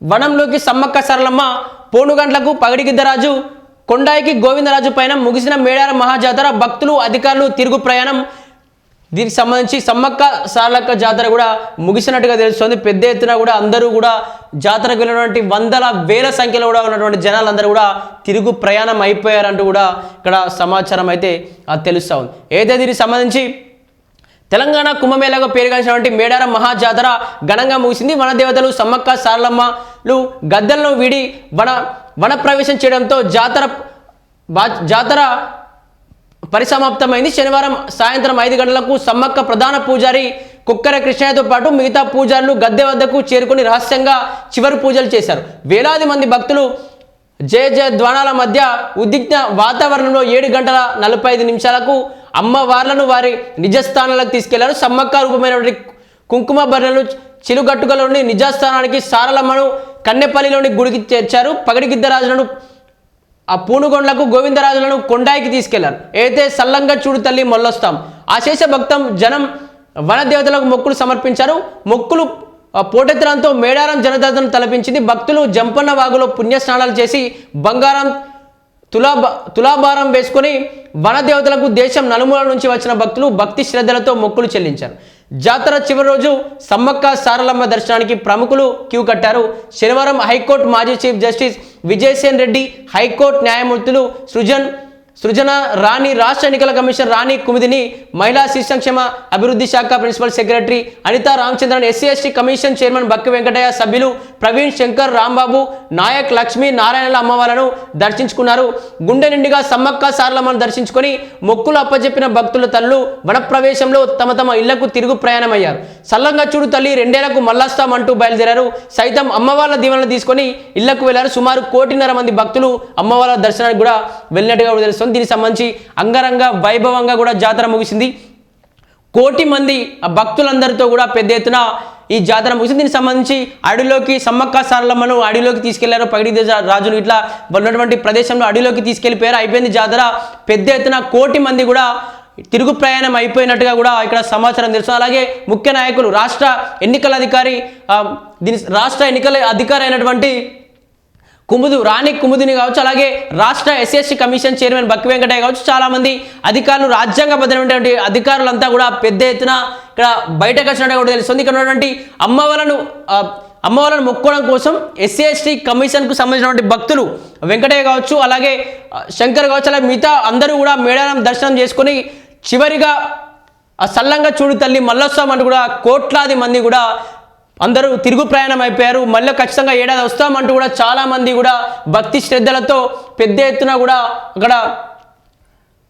వనంలోకి సమ్మక్క సరళమ్మ పోనుగండ్లకు పగడిగిద్దరాజు కొండాయికి గోవిందరాజు పైన ముగిసిన మేడారం మహాజాతర భక్తులు అధికారులు తిరుగు ప్రయాణం దీనికి సంబంధించి సమ్మక్క సారలక్క జాతర కూడా ముగిసినట్టుగా తెలుస్తుంది. పెద్ద ఎత్తున కూడా అందరూ కూడా జాతరకు వెళ్ళినటువంటి వందల వేల సంఖ్యలో కూడా ఉన్నటువంటి జనాలందరూ కూడా తిరుగు ప్రయాణం అయిపోయారంటూ కూడా ఇక్కడ సమాచారం అయితే తెలుస్తూ ఉంది. అయితే దీనికి సంబంధించి తెలంగాణ కుంభమేళాగా పేరుగాంచినటువంటి మేడారం మహాజాతర ఘనంగా ముగిసింది. వనదేవతలు సమ్మక్క సారలమ్మలు గద్దెలను వీడి వన ప్రవేశం చేయడంతో జాతర పరిసమాప్తమైంది. శనివారం సాయంత్రం 5 గంటలకు సమ్మక్క ప్రధాన పూజారి కుక్కర కృష్ణయ్యతో పాటు మిగతా పూజారులు గద్దె వద్దకు చేరుకుని రహస్యంగా చివరి పూజలు చేశారు. వేలాది మంది భక్తులు జయ ధ్వానాల మధ్య ఉద్విగ్న వాతావరణంలో 7 గంటల 45 నిమిషాలకు అమ్మవార్లను వారి నిజస్థానాలకు తీసుకెళ్లారు. సమ్మక్క రూపమైనటువంటి కుంకుమ బర్రెలను చిలుగట్టుకలోని నిజస్థానానికి సారలమ్మను కన్నెపల్లిలోని గుడికి చేర్చారు. పగడిగిద్దరాజులను ఆ పూనుగొండ్లకు గోవిందరాజులను కొండాయికి తీసుకెళ్లారు. అయితే సల్లంగా చూడు తల్లి మొల్లొస్తాం ఆశేష భక్తం జనం వనదేవతలకు మొక్కులు సమర్పించారు. మొక్కులు పోటెత్తడంతో మేడారం జనదాతను తలపించింది. భక్తులు జంపన్న వాగులో పుణ్యస్నానాలు చేసి బంగారం తులాభారం వేసుకొని వనదేవతలకు దేశం నలుమూల నుంచి వచ్చిన భక్తులు భక్తి శ్రద్ధలతో మొక్కులు చెల్లించారు. జాతర చివరి రోజు సమ్మక్క సారలమ్మ దర్శనానికి ప్రముఖులు క్యూ కట్టారు. శనివారం హైకోర్టు మాజీ chief justice Vijay Sen Reddy, high court న్యాయమూర్తులు సృజన రాణి, రాష్ట్ర ఎన్నికల కమిషనర్ రాణి కుమిదిని, మహిళా శిశు సంక్షేమ అభివృద్ధి శాఖ principal secretary Anitha Ramachandran, SC commission chairman Bakki Venkataiah, సభ్యులు ప్రవీణ్ శంకర్, రాంబాబు నాయక్, లక్ష్మీ నారాయణల అమ్మవార్లను దర్శించుకున్నారు. గుండె నిండుగా సమ్మక్క సారలమ్మను దర్శించుకొని మొక్కులు అప్పచెప్పిన భక్తుల తల్లు వనప్రవేశంలో తమ ఇళ్లకు తిరుగు ప్రయాణమయ్యారు. సల్లంగా చూడు తల్లి 2 ఏళ్లకు మళ్ళొస్తామంటూ బయలుదేరారు. సైతం అమ్మవార్ల దీవెనలు తీసుకొని ఇళ్లకు వెళ్లారు. సుమారు 1.5 కోటి మంది భక్తులు అమ్మవార్ల దర్శనానికి కూడా వెళ్ళినట్టుగా కూడా తెలుస్తుంది. దీనికి సంబంధించి అంగరంగ వైభవంగా కూడా జాతర ముగిసింది. 1 కోటి మంది భక్తులందరితో కూడా పెద్ద ఎత్తున ఈ జాతర ముగిసింది. దీనికి సంబంధించి అడవిలోకి సమ్మక్క సారలమ్మను అడవిలోకి తీసుకెళ్లారు. పగడి రాజులు ఇట్లా ఉన్నటువంటి ప్రదేశంలో అడవిలోకి తీసుకెళ్లిపోయారు. అయిపోయింది జాతర. పెద్ద ఎత్తున 1 కోటి మంది కూడా తిరుగు ప్రయాణం అయిపోయినట్టుగా కూడా ఇక్కడ సమాచారం తెలుస్తుంది. అలాగే ముఖ్య నాయకులు రాష్ట్ర ఎన్నికల అధికారి అయినటువంటి రాణి కుముదిని కావచ్చు, అలాగే రాష్ట్ర SC commission chairman Bakki Venkataiah కావచ్చు, చాలామంది అధికారులు రాజ్యాంగబద్ధమైనటువంటి అధికారులంతా కూడా పెద్ద ఎత్తున ఇక్కడ బయటకు వచ్చినట్టుగా కూడా తెలుస్తుంది. ఇక్కడ ఉన్నటువంటి అమ్మవాళ్ళను మొక్కుకోవడం కోసం ఎస్సీ కమిషన్కు సంబంధించినటువంటి భక్తులు వెంకటయ్య కావచ్చు, అలాగే శంకర్ కావచ్చు, అలాగే మిగతా అందరూ కూడా మేడారం దర్శనం చేసుకొని చివరిగా సల్లంగా చూడు తల్లి మళ్ళొస్తామంటూ కూడా కోట్లాది మంది కూడా అందరూ తిరుగు ప్రయాణం అయిపోయారు. మళ్ళీ ఖచ్చితంగా ఏడాది వస్తామంటూ కూడా చాలామంది కూడా భక్తి శ్రద్ధలతో పెద్ద ఎత్తున కూడా అక్కడ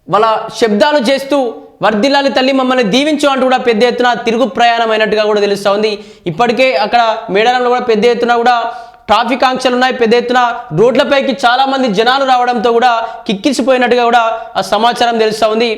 వాళ్ళ శబ్దాలు చేస్తూ వర్ధిల్లాలి తల్లి మమ్మల్ని దీవించు అంటూ కూడా పెద్ద ఎత్తున తిరుగు ప్రయాణం అయినట్టుగా కూడా తెలుస్తూ ఉంది. ఇప్పటికే అక్కడ మేడారంలో కూడా పెద్ద ఎత్తున కూడా ట్రాఫిక్ ఆంక్షలు ఉన్నాయి. పెద్ద ఎత్తున రోడ్లపైకి చాలామంది జనాలు రావడంతో కూడా కిక్కిరిసిపోయినట్టుగా కూడా ఆ సమాచారం తెలుస్తూ ఉంది.